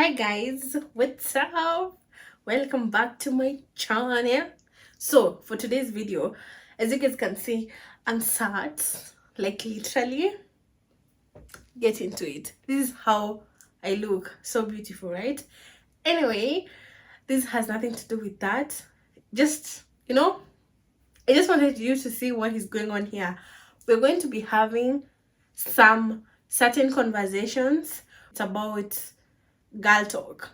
Hi guys, what's up? Welcome back to my channel. So for today's video, as you guys can see, I'm sad, like literally. Get into it. This is how I look. So beautiful, right? Anyway, this has nothing to do with that. Just, I just wanted you to see what is going on here. We're going to be having some certain conversations. It's about girl talk,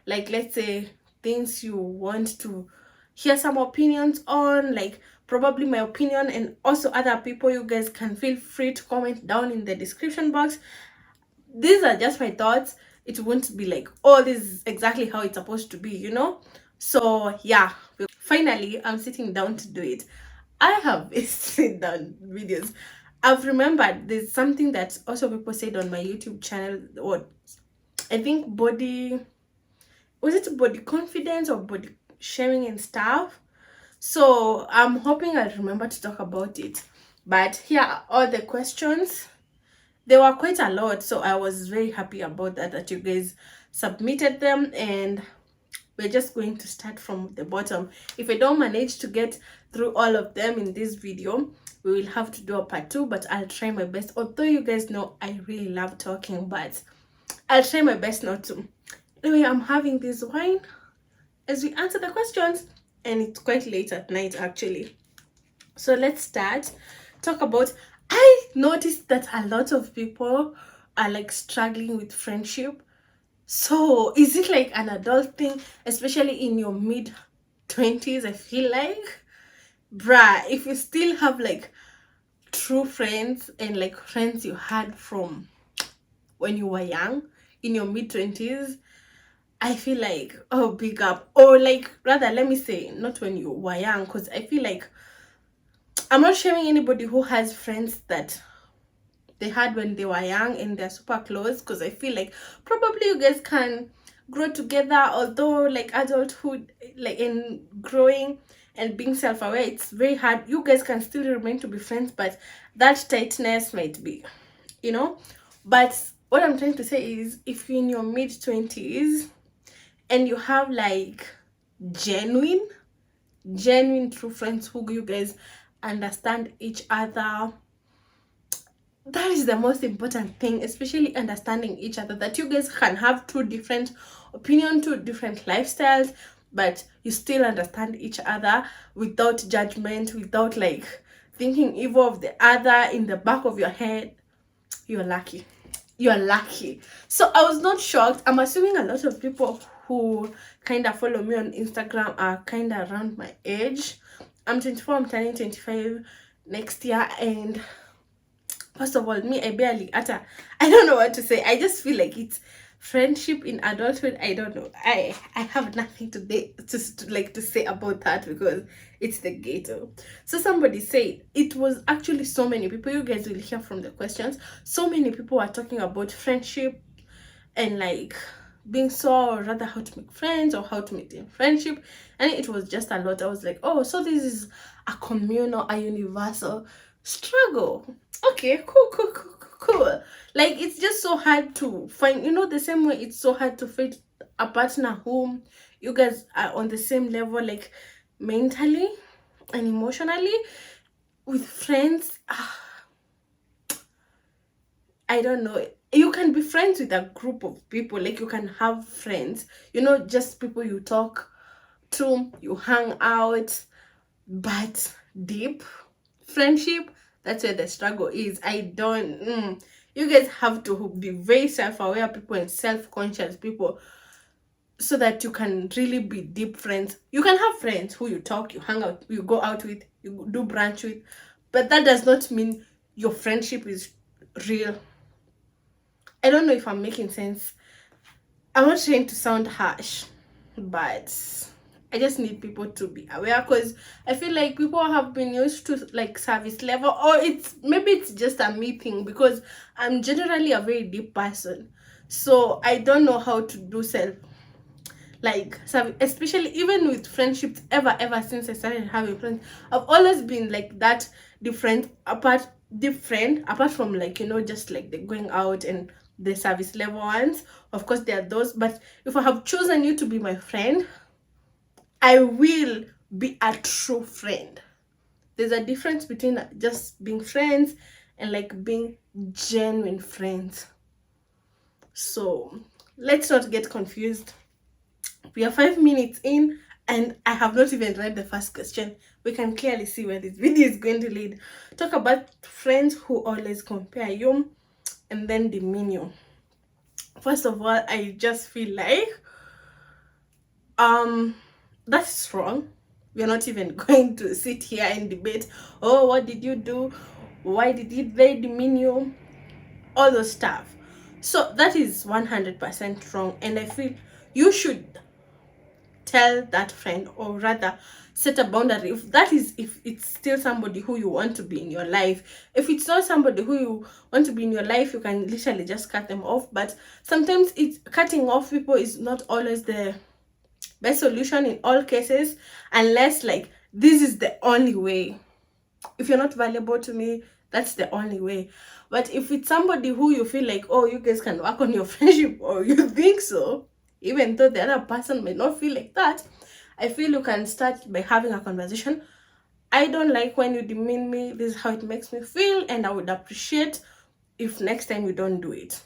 like let's say things you want to hear some opinions on, like probably my opinion and also other people. You guys can feel free to comment down in the description box. These are just my thoughts. It won't be like, oh, this is exactly how it's supposed to be. So yeah, finally I'm sitting down to do it. I have been sitting down videos. I've remembered there's something that also people said on my YouTube channel, or I think was it body confidence or body shaming and stuff. So I'm hoping I'll remember to talk about it. But here are all the questions. There were quite a lot, so I was very happy about that you guys submitted them, and we're just going to start from the bottom. If I don't manage to get through all of them in this video, we will have to do a part 2, but I'll try my best. Although you guys know I really love talking, but I'll try my best not to. Anyway, I'm having this wine as we answer the questions, and it's quite late at night actually. So let's start. Talk about, I noticed that a lot of people are like struggling with friendship. So is it like an adult thing, especially in your mid 20s? I feel like, bruh, if you still have like true friends and like friends you had from when you were young in your mid 20s, I feel like, oh, big up. Or like, rather, let me say, not when you were young, because I feel like I'm not shaming anybody who has friends that they had when they were young and they're super close, because I feel like probably you guys can grow together, although like adulthood, like in growing and being self-aware, it's very hard. You guys can still remain to be friends, but that tightness might be, you know. But what I'm trying to say is, if you're in your mid 20s and you have like genuine true friends who you guys understand each other, that is the most important thing, especially understanding each other, that you guys can have two different opinions, two different lifestyles, but you still understand each other without judgment, without like thinking evil of the other in the back of your head. You're lucky. You're lucky. So I was not shocked. I'm assuming a lot of people who kind of follow me on Instagram are kind of around my age. I'm 24, I'm turning 25 next year, and first of all, me, I don't know what to say. I just feel like it's friendship in adulthood. I don't know. I have nothing to say about that, because it's the ghetto. So somebody said it was actually so many people. You guys will hear from the questions. So many people are talking about friendship and like being so, or rather how to make friends or how to maintain friendship, and it was just a lot. I was like, oh, so this is a communal, a universal struggle. Okay, cool. Like, it's just so hard to find, the same way it's so hard to find a partner whom you guys are on the same level, like mentally and emotionally. With friends, I don't know. You can be friends with a group of people. Like, you can have friends, just people you talk to, you hang out, but deep friendship, that's where the struggle is. You guys have to be very self-aware people and self-conscious people, so that you can really be deep friends. You can have friends who you talk, you hang out, you go out with, you do brunch with, but that does not mean your friendship is real. I don't know if I'm making sense. I'm not trying to sound harsh, but I just need people to be aware, because I feel like people have been used to like service level, or maybe it's just a me thing, because I'm generally a very deep person. So I don't know how to do self like service, especially even with friendships. Ever since I started having friends, I've always been like that, different apart from like, just like the going out and the service level ones. Of course, there are those, but if I have chosen you to be my friend, I will be a true friend. There's a difference between just being friends and like being genuine friends. So let's not get confused. We are 5 minutes in and I have not even read the first question. We can clearly see where this video is going to lead. Talk about friends who always compare you and then demean you. First of all, I just feel like that's wrong. We're not even going to sit here and debate, oh, what did you do? Why did they demean you? All those stuff. So that is 100% wrong. And I feel you should tell that friend, or rather set a boundary. If it's still somebody who you want to be in your life. If it's not somebody who you want to be in your life, you can literally just cut them off. But sometimes it's cutting off people is not always the best solution in all cases, unless like this is the only way. If you're not valuable to me, that's the only way. But if it's somebody who you feel like, oh, you guys can work on your friendship, or you think so, even though the other person may not feel like that, I feel you can start by having a conversation. I don't like when you demean me. This is how it makes me feel, and I would appreciate if next time you don't do it.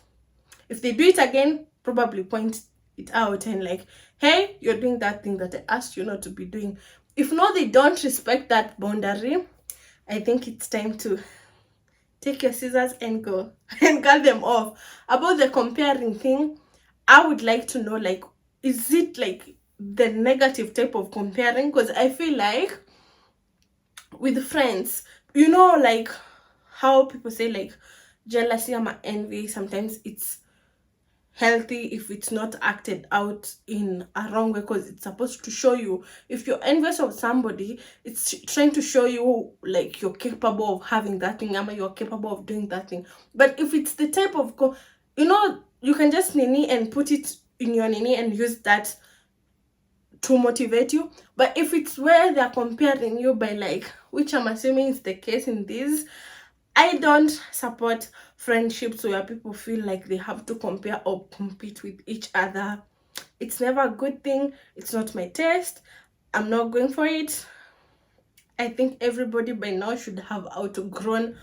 If they do it again, probably point it out and like, hey, you're doing that thing that I asked you not to be doing. If no, they don't respect that boundary, I think it's time to take your scissors and go and cut them off. About the comparing thing, I would like to know, like, is it like the negative type of comparing? Because I feel like with friends, you know, like how people say like jealousy and envy, sometimes it's healthy if it's not acted out in a wrong way, because it's supposed to show you, if you're envious of somebody, it's trying to show you like you're capable of having that thing, or you're capable of doing that thing. But if it's the type of you know, you can just nini and put it in your nini and use that to motivate you. But if it's where they're comparing you by like, which I'm assuming is the case in this, I don't support friendships where people feel like they have to compare or compete with each other. It's never a good thing. It's not my taste. I'm not going for it. I think everybody by now should have outgrown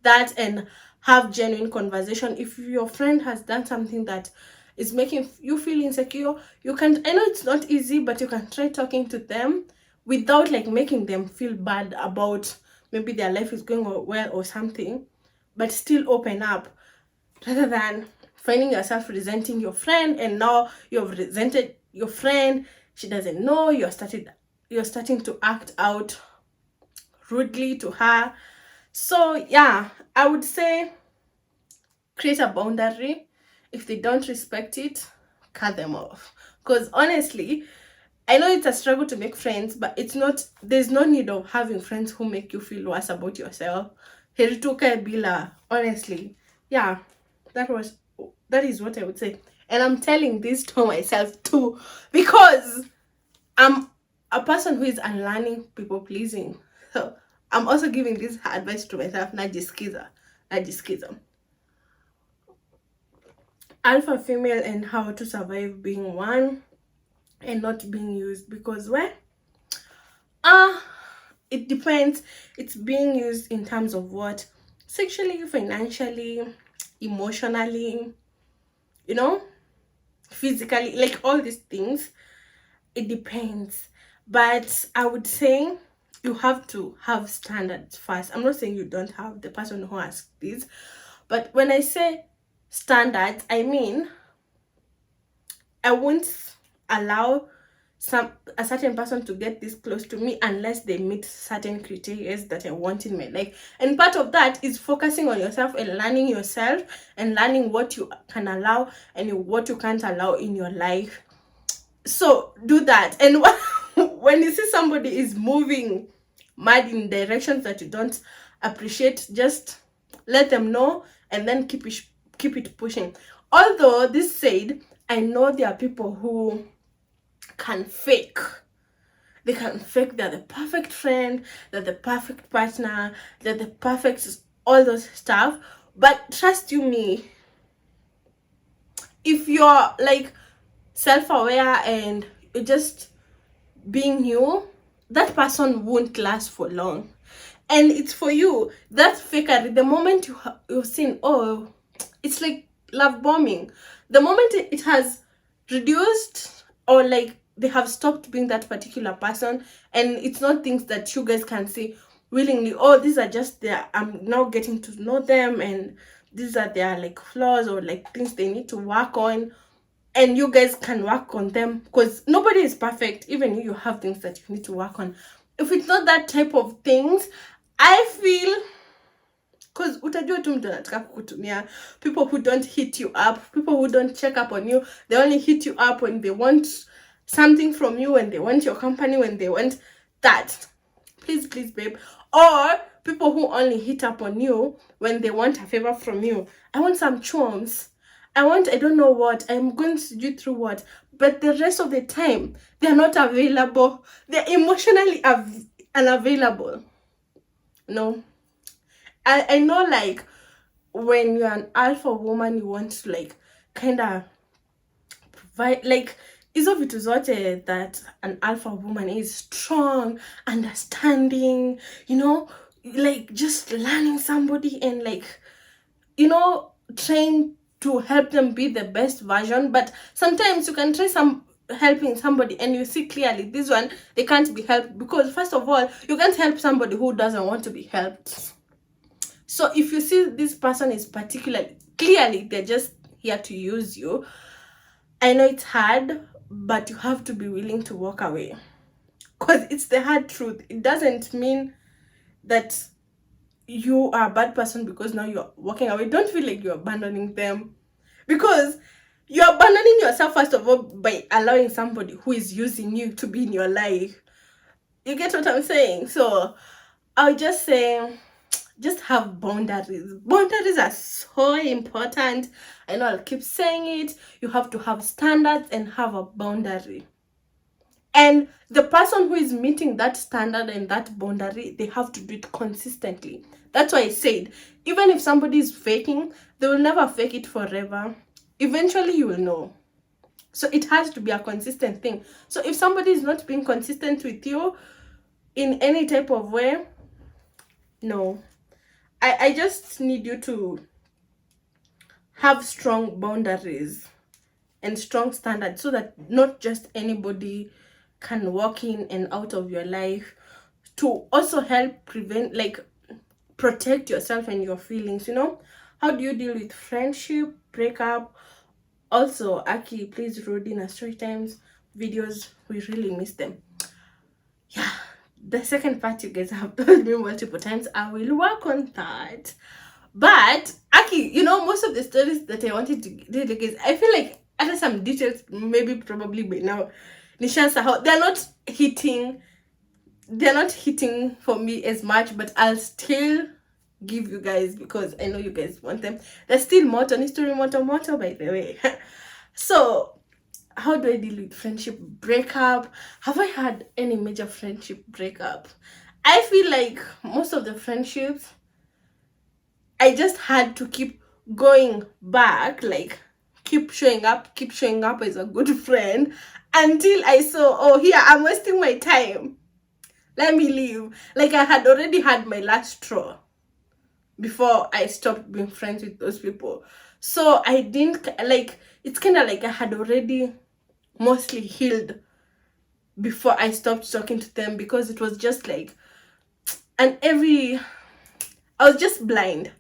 that and have genuine conversation. If your friend has done something that is making you feel insecure, you can, I know it's not easy, but you can try talking to them without like making them feel bad about maybe their life is going well or something, but still open up, rather than finding yourself resenting your friend, and now you've resented your friend, she doesn't know, you're starting to act out rudely to her. So yeah, I would say create a boundary. If they don't respect it, cut them off. Because honestly, I know it's a struggle to make friends, but it's not, there's no need of having friends who make you feel worse about yourself. Herituka bila, honestly. Yeah, that is what I would say. And I'm telling this to myself too, because I'm a person who is unlearning people pleasing. So I'm also giving this advice to myself, Najiskiza. Alpha female and how to survive being one and not being used. Because where it depends. It's being used in terms of what? Sexually, financially, emotionally, you know, physically, like all these things. It depends. But I would say you have to have standards first. I'm not saying you don't have, the person who asked this, but when I say standards, I mean I won't allow a certain person to get this close to me unless they meet certain criteria that I want in my life. And part of that is focusing on yourself and learning yourself and learning what you can allow and what you can't allow in your life. So do that. And when you see somebody is moving mad in directions that you don't appreciate, just let them know and then keep it pushing. Although this said, I know there are people who can fake. They can fake they're the perfect friend, they're the perfect partner, they're the perfect all those stuff. But trust you me, if you're like self-aware and you're just being you, that person won't last for long. And it's for you, that fakery, the moment you've seen, oh, it's like love bombing. The moment it has reduced, or like they have stopped being that particular person, and it's not things that you guys can see willingly, oh, these are just their, I'm now getting to know them, and these are their like flaws or like things they need to work on, and you guys can work on them, because nobody is perfect. Even you have things that you need to work on. If it's not that type of things, I feel, because utajua tu mtu anataka kukutumia, people who don't hit you up, people who don't check up on you, they only hit you up when they want something from you, when they want your company, when they want that. Please babe. Or people who only hit up on you when they want a favor from you. I want some chums, I don't know what, I'm going to do through what, but the rest of the time they're not available, they're emotionally unavailable. No, I know, like, when you're an alpha woman, you want to like kind of provide, like, hizo vitu zote that an alpha woman is: strong, understanding, like just learning somebody and like, trying to help them be the best version. But sometimes you can try helping somebody and you see clearly this one, they can't be helped, because first of all, you can't help somebody who doesn't want to be helped. So if you see this person is particularly clearly they're just here to use you, I know it's hard, but you have to be willing to walk away, because it's the hard truth. It doesn't mean that you are a bad person because now you're walking away. Don't feel like you're abandoning them, because you're abandoning yourself first of all by allowing somebody who is using you to be in your life. You get what I'm saying? So I'll just say, just have boundaries. Boundaries are so important. I know I'll keep saying it. You have to have standards and have a boundary. And the person who is meeting that standard and that boundary, they have to do it consistently. That's why I said, even if somebody is faking, they will never fake it forever. Eventually you will know. So it has to be a consistent thing. So if somebody is not being consistent with you in any type of way, no. I just need you to have strong boundaries and strong standards, so that not just anybody can walk in and out of your life, to also help prevent, like, protect yourself and your feelings. How do you deal with friendship breakup? Also, Aki, please roll in a story times videos, we really miss them. Yeah, the second part you guys have told me multiple times, I will work on that. But Aki, most of the stories that I wanted to tell you guys, I feel like after some details, maybe probably by now, Nishansa, how they're not hitting for me as much, but I'll still give you guys, because I know you guys want them. There's still more on history, more, by the way. So, how do I deal with friendship breakup? Have I had any major friendship breakup? I feel like most of the friendships, I just had to keep going back, like keep showing up as a good friend, until I saw, oh, here, I'm wasting my time, let me leave. Like, I had already had my last straw before I stopped being friends with those people. So I didn't, like, it's kind of like I had already mostly healed before I stopped talking to them, because it was just like, and I was just blind.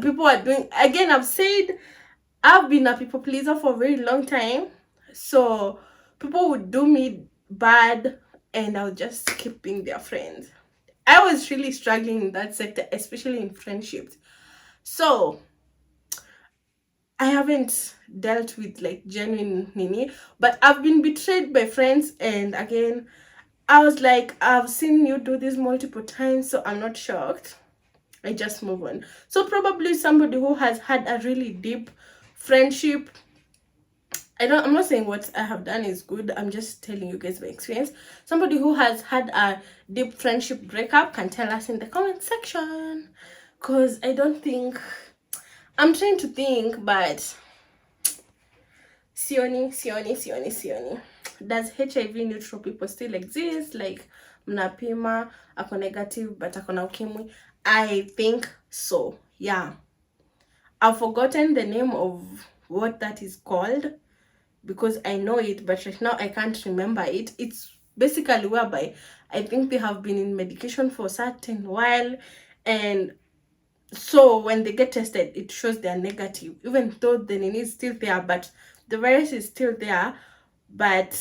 People are doing, again, I've been a people pleaser for a very long time. So people would do me bad and I'll just keep being their friend. I was really struggling in that sector, especially in friendships. So I haven't dealt with like genuine Nini, but I've been betrayed by friends. And again, I was like, I've seen you do this multiple times, so I'm not shocked. I just move on. So probably somebody who has had a really deep friendship. I'm not saying what I have done is good. I'm just telling you guys my experience. Somebody who has had a deep friendship breakup can tell us in the comment section. Because I don't think, I'm trying to think, but Sioni. Does HIV neutral people still exist? Like mnapima ako negative but ako na ukimwi? I think so. Yeah. I've forgotten the name of what that is called because I know it, but right now I can't remember it. It's basically whereby I think they have been in medication for a certain while, and so when they get tested, it shows they're negative, even though the nini is still there, but the virus is still there. But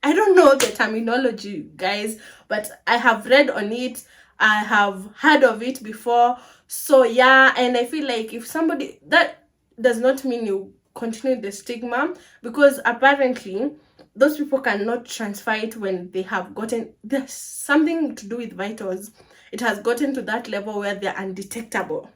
I don't know the terminology, guys, but I have read on it. I have heard of it before. So yeah, and I feel like if somebody, that does not mean you continue the stigma, because apparently those people cannot transfer it when they have gotten, there's something to do with vitals. It has gotten to that level where they're undetectable.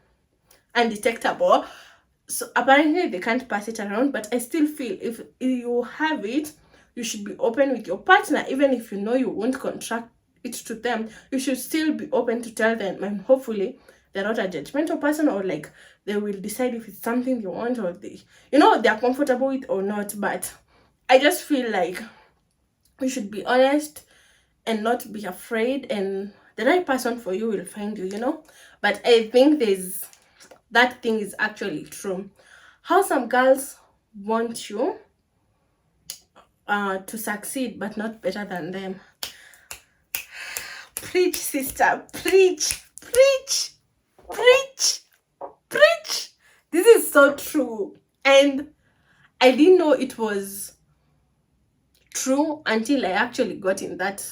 So apparently they can't pass it around, but I still feel if you have it, you should be open with your partner. Even if you know you won't contract it to them, you should still be open to tell them, and hopefully they're not a judgmental person, or like they will decide if it's something they want, or they're comfortable with or not. But I just feel like you should be honest and not be afraid, and the right person for you will find you. But I think that thing is actually true. How some girls want you to succeed but not better than them. Preach, sister, preach. This is so true, and I didn't know it was true until I actually got in that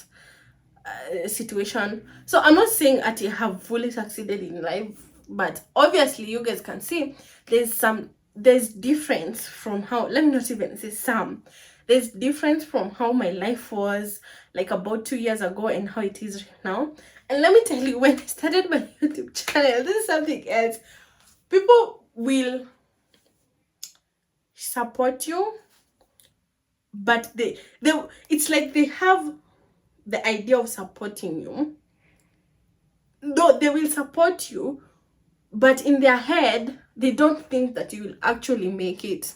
situation. So I'm not saying that you have fully succeeded in life, but obviously you guys can see there's difference from how, let me not even say some, there's difference from how my life was like about 2 years ago and how it is right now. And let me tell you, when I started my YouTube channel, this is something else. People will support you, but they it's like they have the idea of supporting you, though they will support you, but in their head they don't think that you will actually make it.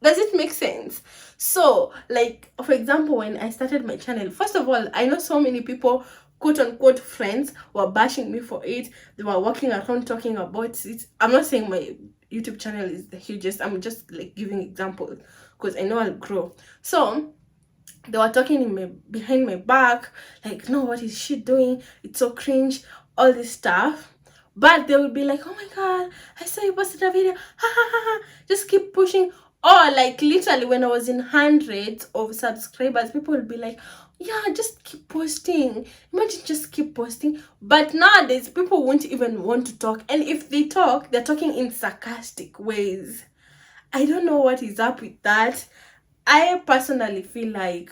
Does it make sense? So, like, for example, when I started my channel, first of all, I know so many people, quote unquote friends, were bashing me for it. They were walking around talking about it. I'm not saying my YouTube channel is the hugest, I'm just like giving examples because I know I'll grow. So they were talking behind my back, like, no, what is she doing? It's so cringe, all this stuff. But they would be like, oh my god, I saw you posted a video, ha ha ha ha, just keep pushing. Or like literally when I was in hundreds of subscribers, people would be like, yeah, just keep posting. Imagine, just keep posting. But nowadays, people won't even want to talk. And if they talk, they're talking in sarcastic ways. I don't know what is up with that. I personally feel like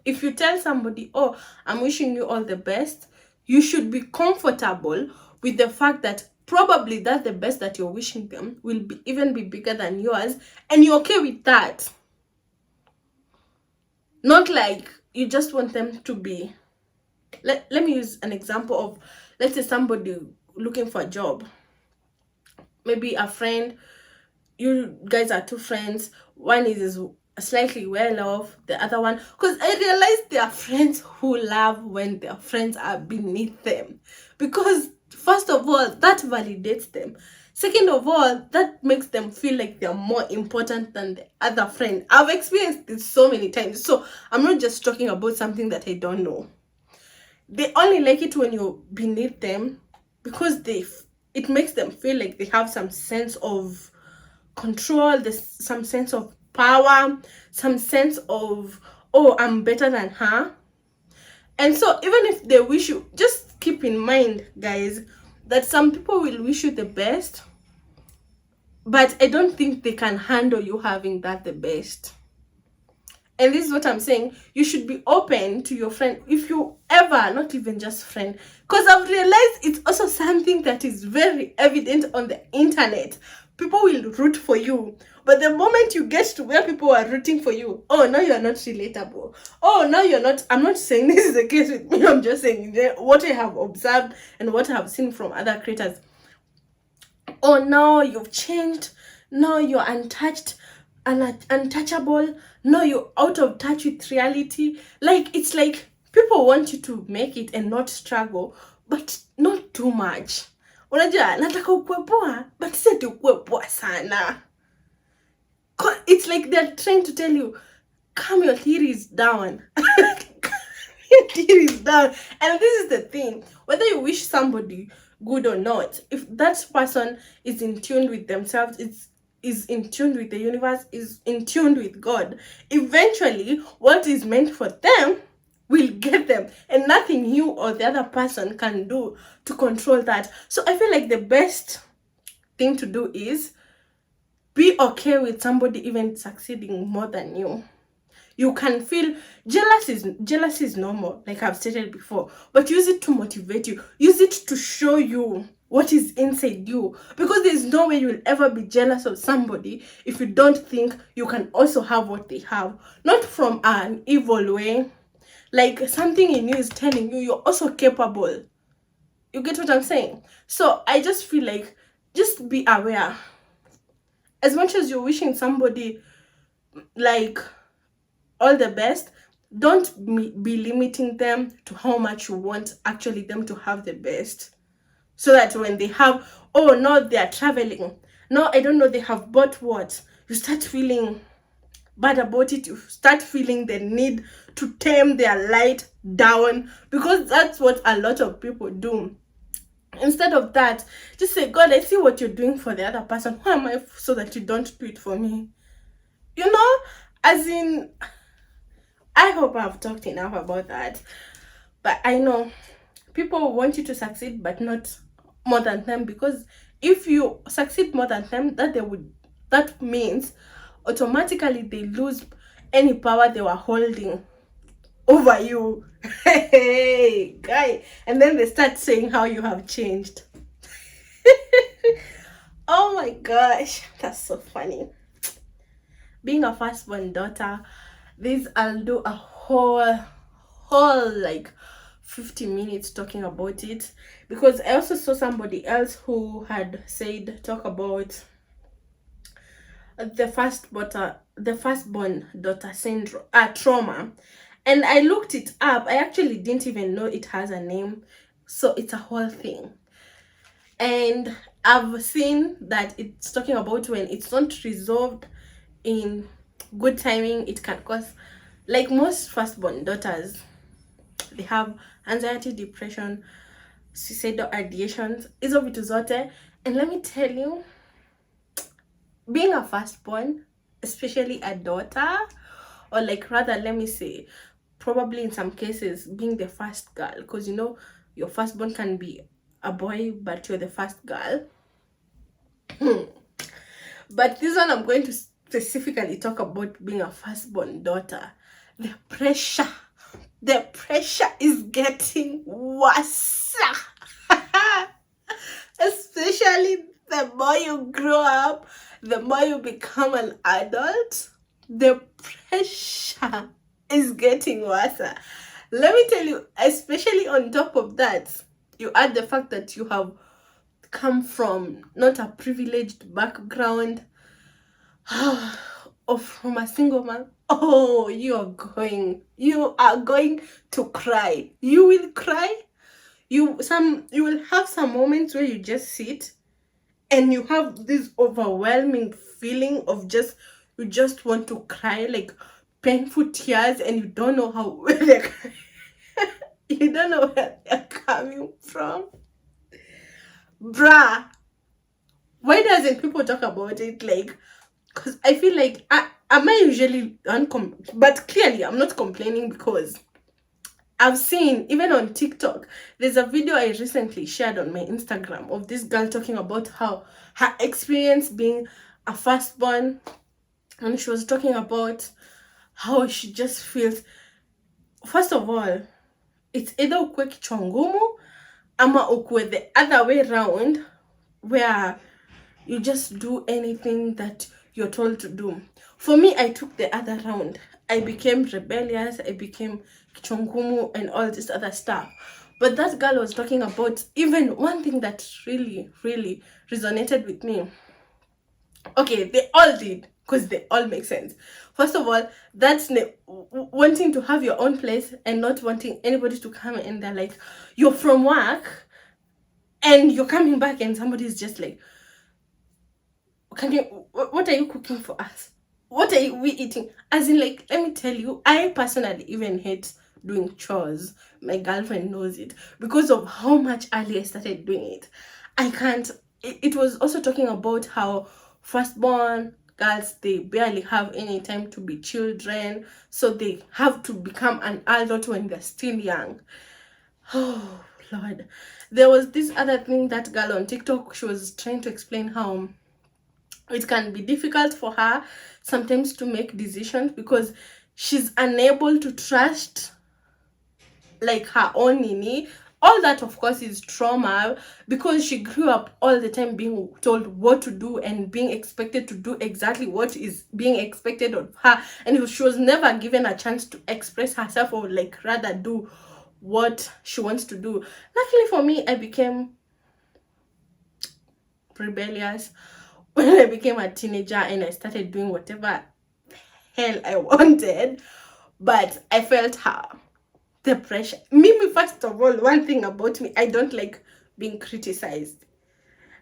if you tell somebody, oh, I'm wishing you all the best, you should be comfortable with the fact that probably that the best that you're wishing them will even be bigger than yours, and you're okay with that. Not like you just want them to be, let me use an example of, let's say somebody looking for a job, maybe a friend, you guys are two friends, one is slightly well off, the other one, because I realized there are friends who love when their friends are beneath them, because first of all, that validates them. Second of all, that makes them feel like they're more important than the other friend. I've experienced this so many times, so I'm not just talking about something that I don't know. They only like it when you're beneath them, because it makes them feel like they have some sense of control, there's some sense of power, some sense of, oh, I'm better than her. And so even if they wish you, just keep in mind, guys, that some people will wish you the best, but I don't think they can handle you having that the best. And this is what I'm saying, you should be open to your friend, if you ever, not even just friend, because I've realized it's also something that is very evident on the internet. People will root for you, but the moment you get to where people are rooting for you, oh, now you're not relatable. Oh, now you're not, I'm not saying this is the case with me, I'm just saying what I have observed and what I have seen from other creators. Oh, now you've changed, now you're untouched, untouchable. No, you're out of touch with reality. Like, it's like people want you to make it and not struggle, but not too much. Unajua nataka ukue poa, but si ati ukue poa sana. It's like they're trying to tell you, calm your theories down. Your theories down. And this is the thing, whether you wish somebody good or not, if that person is in tune with themselves, is in tune with the universe, is in tune with God, eventually what is meant for them will get them, and nothing you or the other person can do to control that. So I feel like the best thing to do is be okay with somebody even succeeding more than you. You can feel jealousy is normal, like I've stated before, but use it to motivate you. Use it to show you what is inside you, because there's no way you'll ever be jealous of somebody if you don't think you can also have what they have. Not from an evil way, like something in you is telling you you're also capable. You get what I'm saying? So I just feel like, just be aware. As much as you're wishing somebody like all the best, don't be limiting them to how much you want actually them to have the best, so that when they have, oh no, they are traveling, no, I don't know, they have bought what, you start feeling bad about it. You start feeling the need to tame their light down, because that's what a lot of people do. Instead of that, just say, God, I see what you're doing for the other person, who am I so that you don't do it for me? You know, as in, I hope I've talked enough about that. But I know people want you to succeed, but not more than them, because if you succeed more than them, that means automatically they lose any power they were holding over you. Hey, guy. And then they start saying how you have changed. Oh my gosh, that's so funny. Being a firstborn daughter, I'll do a whole like 50 minutes talking about it, because I also saw somebody else who had said talk about the firstborn daughter syndrome, trauma, and I looked it up. I actually didn't even know it has a name, so it's a whole thing. And I've seen that it's talking about when it's not resolved in good timing, it can cause, like most firstborn daughters, they have anxiety, depression, suicidal ideations, hizo vitu zote. And let me tell you, being a firstborn, especially a daughter, or like rather, let me say, probably in some cases being the first girl, because you know your firstborn can be a boy but you're the first girl. But this one, I'm going to specifically talk about being a firstborn daughter. The pressure is getting worse. Especially the more you grow up, the more you become an adult, the pressure is getting worse. Let me tell you, especially on top of that, you add the fact that you have come from not a privileged background, or from a single man. Oh, you are going to cry. You will cry. You will have some moments where you just sit and you have this overwhelming feeling of you just want to cry, like painful tears, and you don't know you don't know where they're coming from. Bruh, why doesn't people talk about it? Like, because I feel like am I usually but clearly I'm not complaining, because I've seen, even on TikTok, there's a video I recently shared on my Instagram of this girl talking about how her experience being a firstborn, and she was talking about how she just feels, first of all, it's either ukwe kichwa ngumu ama ukwe the other way around, where you just do anything that you're told to do. For me, I took the other round. I became rebellious, I became kichongumu and all this other stuff. But that girl was talking about even one thing that really, really resonated with me. Okay, they all did. because they all make sense. First of all, that's wanting to have your own place and not wanting anybody to come and they're like, you're from work and you're coming back and somebody's just like, can you, what are you cooking for us? What are we eating? As in, like, let me tell you, I personally even hate doing chores. My girlfriend knows it because of how much early I started doing it. I can't. It was also talking about how firstborn girls, they barely have any time to be children, so they have to become an adult when they're still young. Oh Lord. There was this other thing, that girl on TikTok, she was trying to explain how it can be difficult for her sometimes to make decisions because she's unable to trust like her own nini. All that of course is trauma because she grew up all the time being told what to do and being expected to do exactly what is being expected of her, and she was never given a chance to express herself or like rather do what she wants to do. Luckily for me, I became rebellious when I became a teenager and I started doing whatever hell I wanted. But I felt her, the pressure. Mimi, first of all, one thing about me, I don't like being criticized.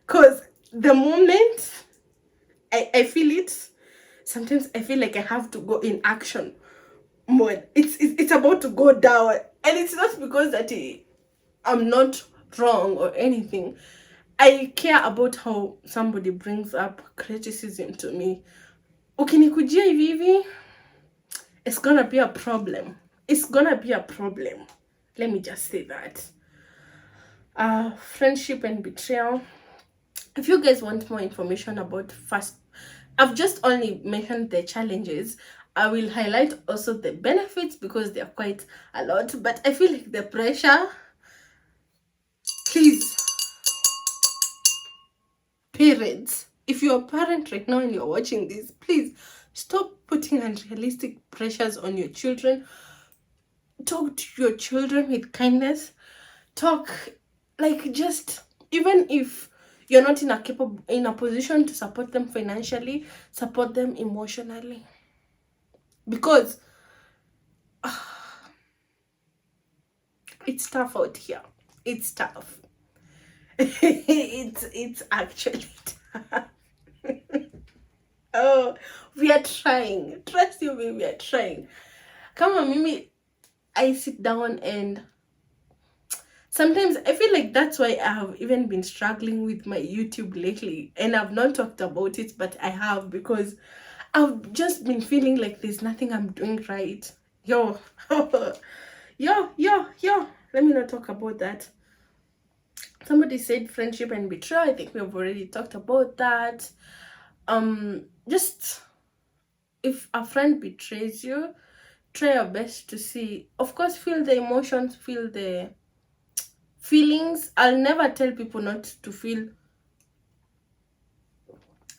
Because the moment I feel it, sometimes I feel like I have to go in action mode. It's about to go down. And it's not because that I'm not wrong or anything. I care about how somebody brings up criticism to me. Ukinikujia hivi hivi, it's gonna be a problem. It's gonna be a problem. Let me just say that. Friendship and betrayal. If you guys want more information about first, I've just only mentioned the challenges. I will highlight also the benefits because they're quite a lot. But I feel like the pressure, please, parents, if you're a parent right now and you're watching this, please stop putting unrealistic pressures on your children. Talk to your children with kindness. Talk, like, just, even if you're not in a position to support them financially, support them emotionally, because it's tough out here. It's tough. It's actually tough. Oh, we are trying. Trust you me, we are trying. Come on, Mimi. I sit down and sometimes I feel like that's why I have even been struggling with my YouTube lately. And I've not talked about it, but I have, because I've just been feeling like there's nothing I'm doing right. Yo, yo. Let me not talk about that. Somebody said friendship and betrayal. I think we have already talked about that. Just, if a friend betrays you, try your best to see. Of course, feel the emotions, feel the feelings. I'll never tell people not to feel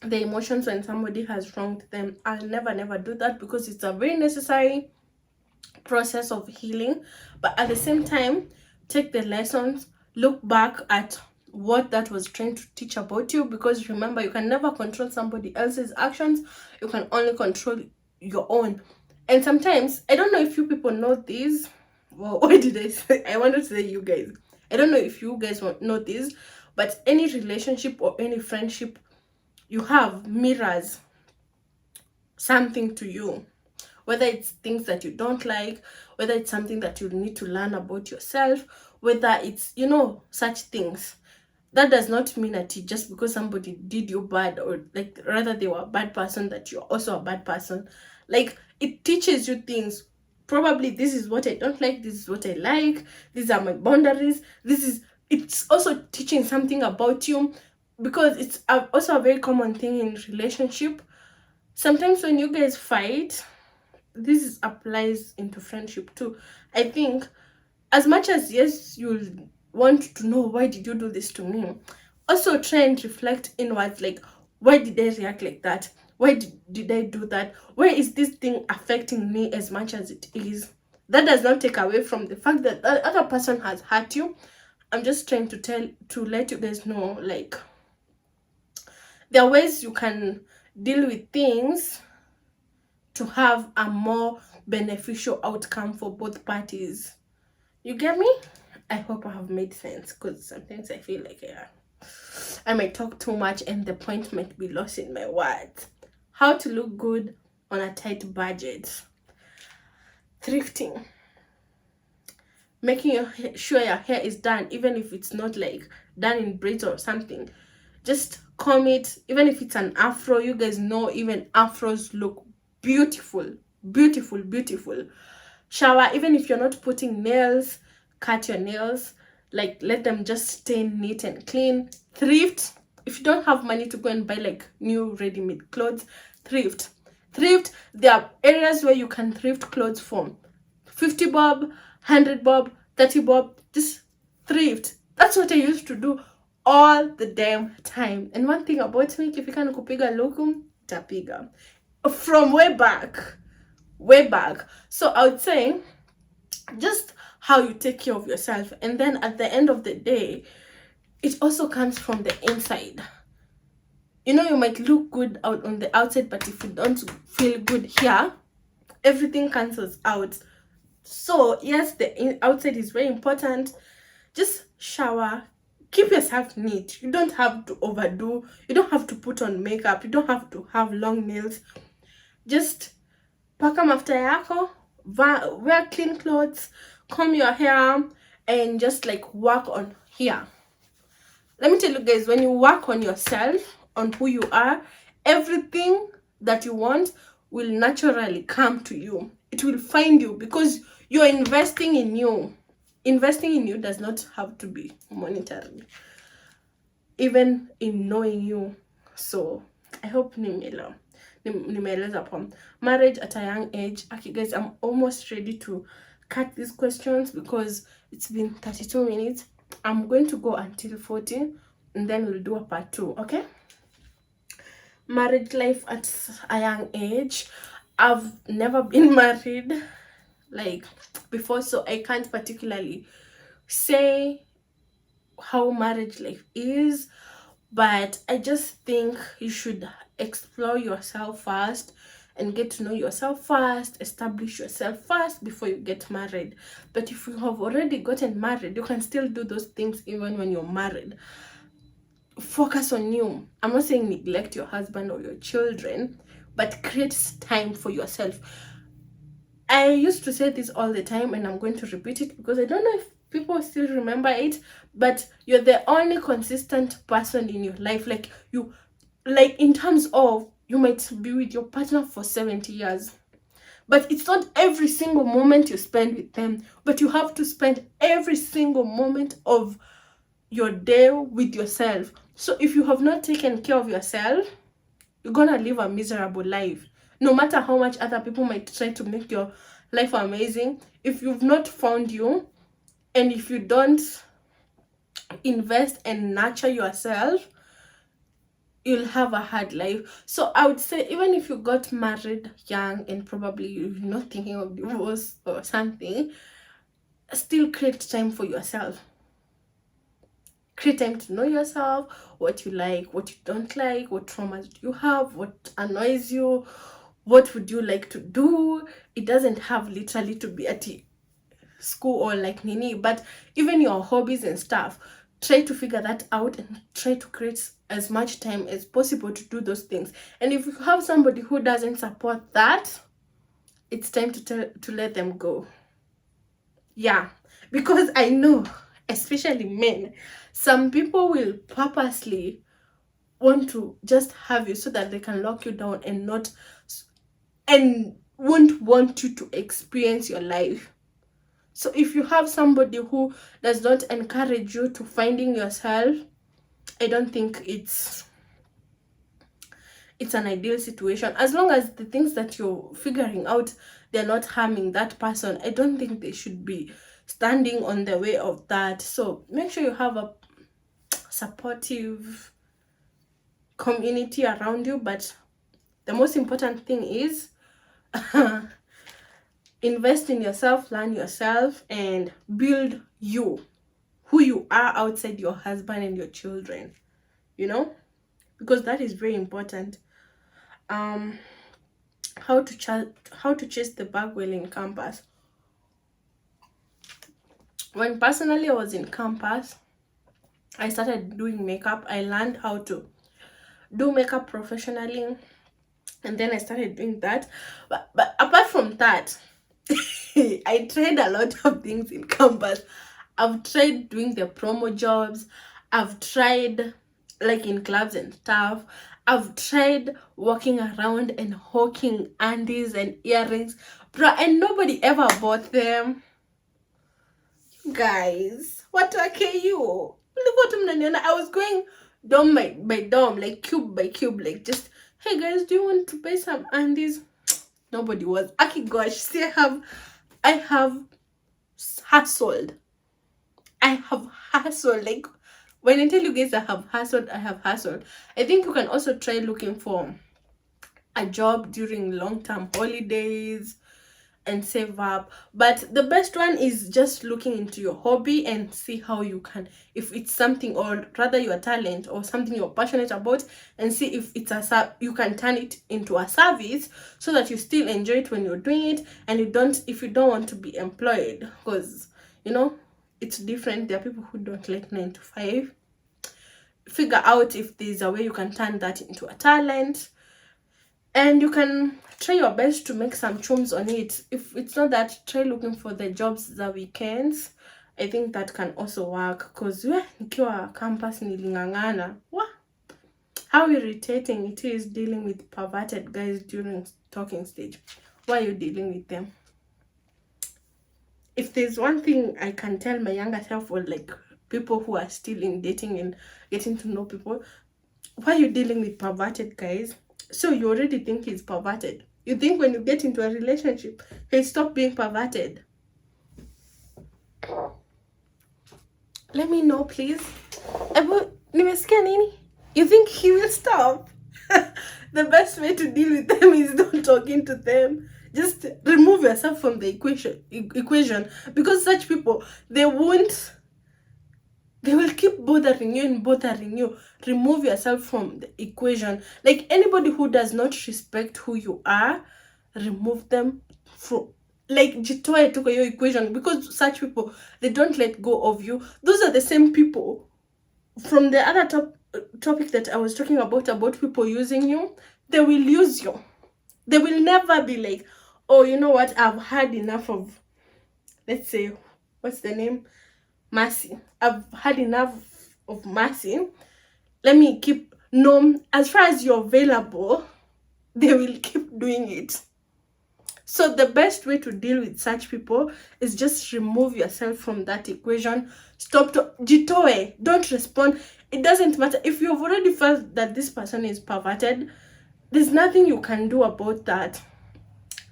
the emotions when somebody has wronged them. I'll never do that because it's a very necessary process of healing. But at the same time, take the lessons, look back at what that was trying to teach about you, because remember, you can never control somebody else's actions. You can only control your own. And sometimes, I don't know if you people know this. Well, what did I say? I wanted to say you guys. I don't know if you guys know this, but any relationship or any friendship you have mirrors something to you. Whether it's things that you don't like, whether it's something that you need to learn about yourself, whether it's, such things. That does not mean that just because somebody did you bad, or like rather they were a bad person, that you're also a bad person. Like, it teaches you things. Probably this is what I don't like, this is what I like, these are my boundaries. It's also teaching something about you, because it's also a very common thing in relationship. Sometimes when you guys fight, this applies into friendship too. I think, as much as yes, you'll want to know why did you do this to me, also try and reflect inwards, like, why did I react like that? Why did I do that? Why is this thing affecting me as much as it is? That does not take away from the fact that the other person has hurt you. I'm just trying to let you guys know, like, there are ways you can deal with things to have a more beneficial outcome for both parties. You get me? I hope I have made sense, because sometimes I feel like I might talk too much and the point might be lost in my words. How to look good on a tight budget. Thrifting. Making sure your hair is done, even if it's not like done in braids or something. Just comb it, even if it's an afro. You guys know even afros look beautiful, beautiful, beautiful. Shower, even if you're not putting nails, cut your nails, like let them just stay neat and clean. Thrift. If you don't have money to go and buy like new ready-made clothes, thrift. There are areas where you can thrift clothes from 50 bob, 100 bob, 30 bob. Just thrift. That's what I used to do all the damn time. And one thing about me, if you can kupiga lokum, tapiga. From way back. So I would say just how you take care of yourself, and then at the end of the day, it also comes from the inside. You know, you might look good out on the outside, but if you don't feel good here, everything cancels out. So yes, the outside is very important. Just shower, keep yourself neat. You don't have to overdo, you don't have to put on makeup, you don't have to have long nails. Just paka mafuta yako, wear clean clothes, comb your hair, and just like work on here. Let me tell you guys, when you work on yourself, on who you are, everything that you want will naturally come to you. It will find you, because you're investing in you. Investing in you does not have to be monetary, even in knowing you. So I hope nimeeleza upon marriage at a young age. Okay guys, I'm almost ready to cut these questions because it's been 32 minutes. I'm going to go until 40 and then we'll do a part 2. Okay, marriage life at a young age. I've never been married like before, so I can't particularly say how marriage life is, but I just think you should explore yourself first and get to know yourself first, establish yourself first before you get married. But if you have already gotten married, you can still do those things even when you're married. Focus on you. I'm not saying neglect your husband or your children, but create time for yourself. I used to say this all the time, and I'm going to repeat it because I don't know if people still remember it, but you're the only consistent person in your life. Like in terms of, you might be with your partner for 70 years, but it's not every single moment you spend with them, but you have to spend every single moment of your day with yourself. So if you have not taken care of yourself, you're gonna live a miserable life, no matter how much other people might try to make your life amazing. If you've not found you, and if you don't invest and nurture yourself, you'll have a hard life. So I would say, even if you got married young and probably you're not thinking of divorce or something, still create time for yourself. Create time to know yourself, what you like, what you don't like, what traumas you have, what annoys you, what would you like to do. It doesn't have literally to be at school or like nini, but even your hobbies and stuff, try to figure that out and try to create as much time as possible to do those things. And if you have somebody who doesn't support that, it's time to let them go. Yeah, because I know, especially men, some people will purposely want to just have you so that they can lock you down and won't want you to experience your life. So if you have somebody who does not encourage you to finding yourself, I don't think it's an ideal situation. As long as the things that you're figuring out, they're not harming that person, I don't think they should be standing on the way of that. So make sure you have a supportive community around you. But the most important thing is invest in yourself, learn yourself, and build you, who you are outside your husband and your children, you know, because that is very important. um how to chase the bag well in campus. When personally I was in campus, I started doing makeup. I learned how to do makeup professionally, and then I started doing that. But apart from that, I tried a lot of things in campus. I've tried doing the promo jobs. I've tried like in clubs and stuff. I've tried walking around and hawking undies and earrings, bro, and nobody ever bought them. Guys, what a KU? Look what mnaniona. I was going dorm by dorm, like cube by cube, like just, hey guys, do you want to buy some undies? Nobody was. Aki gosh, see, I have hustled. I have hustled. Like when I tell you guys I have hustled, I have hustled. I think you can also try looking for a job during long-term holidays and save up. But the best one is just looking into your hobby and see how you can, if it's something, or rather your talent or something you're passionate about, and see if it's you can turn it into a service so that you still enjoy it when you're doing it, and you don't, if you don't want to be employed, because you know it's different. There are people who don't like 9 to 5. Figure out if there's a way you can turn that into a talent, and you can try your best to make some chums on it. If it's not that, try looking for the jobs the weekends. I think that can also work, because nikiwa campus nilingangana. How irritating it is dealing with perverted guys during talking stage. Why are you dealing with them? If there's one thing I can tell my younger self, or like people who are still in dating and getting to know people, why are you dealing with perverted guys? So you already think he's perverted. You think when you get into a relationship, he'll stop being perverted. Let me know, please. Nimesikia nini? You think he will stop? The best way to deal with them is not talking to them. Just remove yourself from the equation, because such people, they will keep bothering you and bothering you. Remove yourself from the equation. Like anybody who does not respect who you are, remove them from, like, jitoe to your equation, because such people, they don't let go of you. Those are the same people from the other topic that I was talking about people using you. They will use you. They will never be like, oh, you know what, I've had enough of, let's say, what's the name, Mercy. I've had enough of Mercy. Let me keep. No, as far as you're available, they will keep doing it. So the best way to deal with such people is just remove yourself from that equation. Stop to jitoe. Don't respond. It doesn't matter if you've already felt that this person is perverted. There's nothing you can do about that.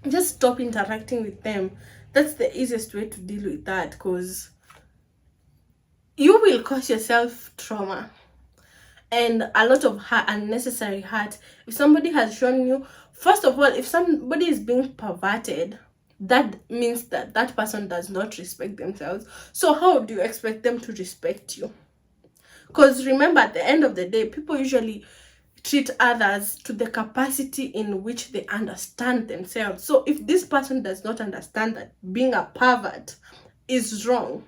Just stop interacting with them. That's the easiest way to deal with that, because you will cause yourself trauma and a lot of unnecessary hurt. If somebody has shown you, first of all, if somebody is being perverted, that means that that person does not respect themselves. So how do you expect them to respect you? Because remember, at the end of the day, people usually treat others to the capacity in which they understand themselves. So if this person does not understand that being a pervert is wrong,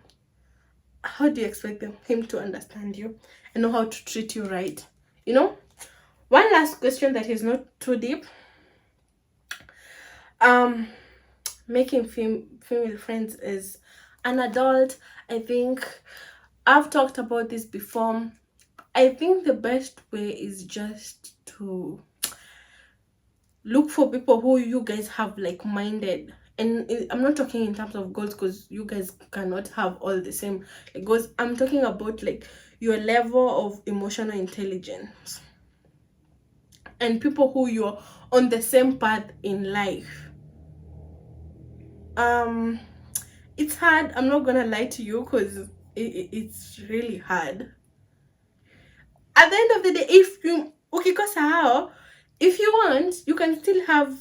how do you expect him to understand you and know how to treat you right? You know? One last question that is not too deep. Making female friends as an adult, I think I've talked about this before. I think the best way is just to look for people who you guys have like-minded. And I'm not talking in terms of goals, because you guys cannot have all the same goals. I'm talking about like your level of emotional intelligence, and people who you're on the same path in life. It's hard. I'm not gonna lie to you, because it's really hard. At the end of the day, if you if you want, you can still have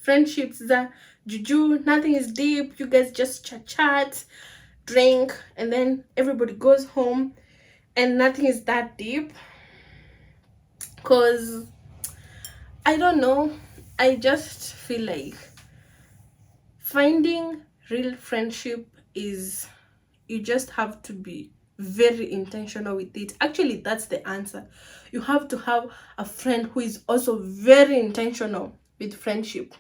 friendships that juju, nothing is deep. You guys just chat, drink, and then everybody goes home, and nothing is that deep. Because I don't know. I just feel like finding real friendship is, you just have to be very intentional with it. Actually, that's the answer. You have to have a friend who is also very intentional with friendship.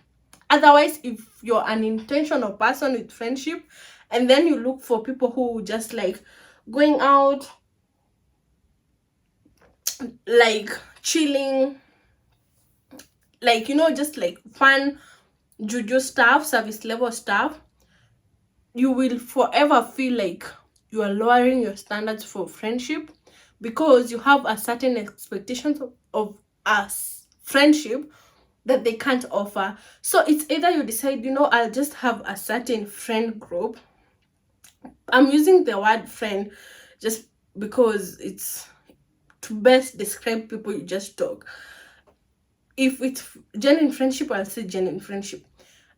Otherwise, if you're an intentional person with friendship and then you look for people who just like going out, like chilling, like, you know, just like fun juju stuff, service level stuff, you will forever feel like you are lowering your standards for friendship, because you have a certain expectations of us friendship that they can't offer. So it's either you decide, you know, I'll just have a certain friend group. I'm using the word friend just because it's to best describe people you just talk. If it's genuine friendship, I'll say genuine friendship.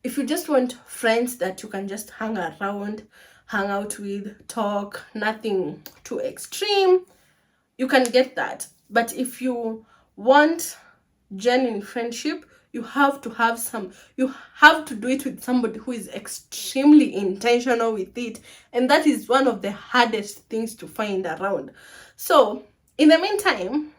If you just want friends that you can just hang around, hang out with, talk, nothing too extreme, you can get that. But if you want genuine friendship, you have to have some, you have to do it with somebody who is extremely intentional with it, and that is one of the hardest things to find around. So in the meantime,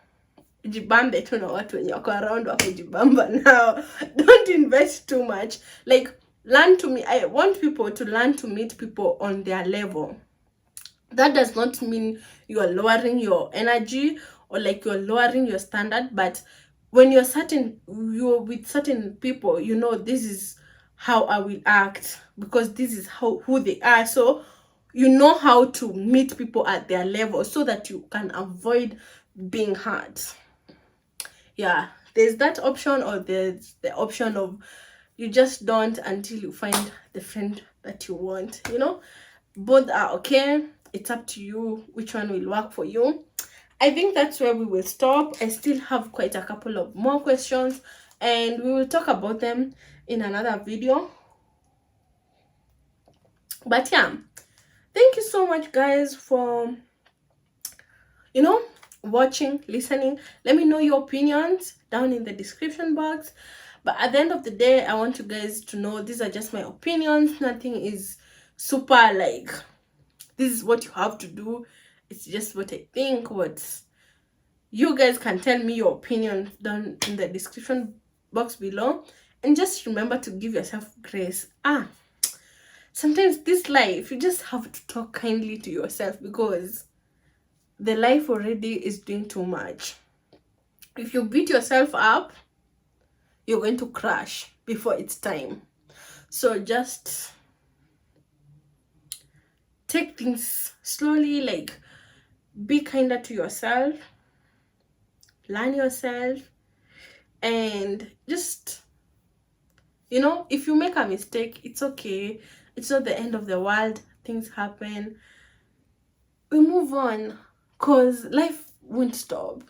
jibambe tu na watu wenye wako around wako jibamba now. Don't invest too much. Like, learn to me. I want people to learn to meet people on their level. That does not mean you are lowering your energy or like you're lowering your standard, but when you're with certain people, you know, this is how I will act because this is who they are. So you know how to meet people at their level so that you can avoid being hurt. Yeah, there's that option, or there's the option of you just don't until you find the friend that you want. You know, both are okay. It's up to you which one will work for you. I think that's where we will stop. I still have quite a couple of more questions and we will talk about them in another video. But yeah, thank you so much guys for, you know, watching, listening. Let me know your opinions down in the description box. But at the end of the day, I want you guys to know these are just my opinions. Nothing is super like this is what you have to do. It's just what I think. What you guys can tell me your opinion down in the description box below. And just remember to give yourself grace. Sometimes this life, you just have to talk kindly to yourself because the life already is doing too much. If you beat yourself up, you're going to crash before it's time. So just take things slowly, like be kinder to yourself, learn yourself, and just, you know, if you make a mistake, it's okay. It's not the end of the world. Things happen. We move on because life won't stop,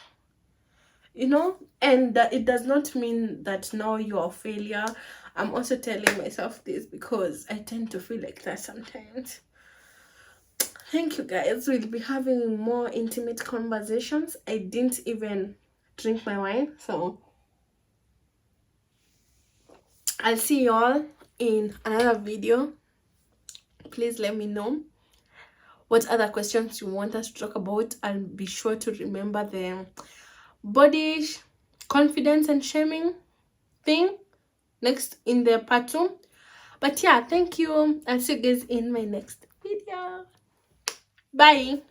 you know, and that it does not mean that now you're a failure. I'm also telling myself this because I tend to feel like that sometimes. Thank you guys. We'll be having more intimate conversations. I didn't even drink my wine, so I'll see you all in another video. Please let me know what other questions you want us to talk about. I'll be sure to remember the body confidence and shaming thing next in the part 2. But yeah, thank you. I'll see you guys in my next video. Bye.